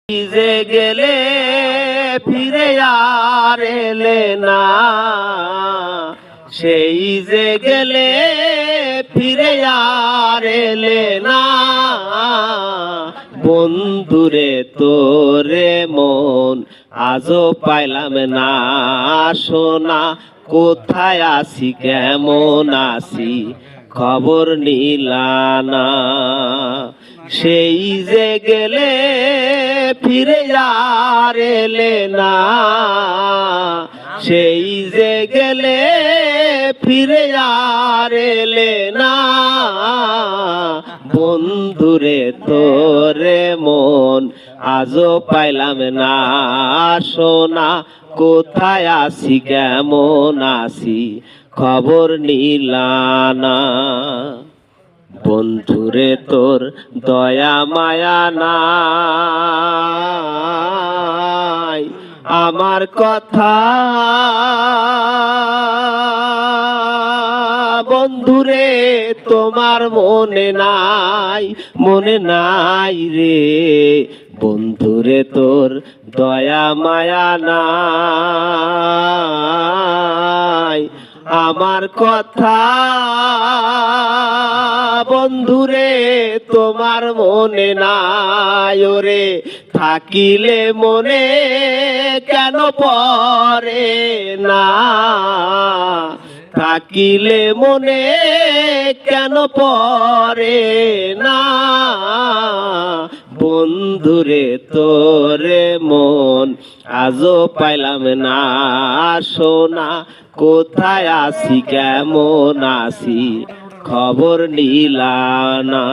যে গেলে ফিরে আর এলে না, সেই যে গেলে ফিরে আর এলে না। বন্ধুরে তোরে মন আজও পাইলাম না, সোনা কোথায় আছি কেমন আছি খবর নিলানা। সেই যে গেলে ফিরে আর এলে না, সেই যে গেলে ফিরে আর এলে না। বন্ধুরে তোরে মন আজও পাইলাম না, সোনা কোথায় আছি কেমন আছি খবর নিলানা। বন্ধুরে তোর দয়া মায়া নাই আমার কথা, বন্ধুরে তোমার মনে নাই, মনে নাই রে। বন্ধুরে তোর দয়া মায়া নাই আমার কথা, বন্ধুরে তোমার মনে নাই। ওরে থাকিলে মনে কেন পড়ে না, থাকিলে মনে কেন পড়ে না। বন্ধুরে তোরে মন আজও পাইলাম না, সোনা কোথায় আছি কেমন আছি খবর নিলানা।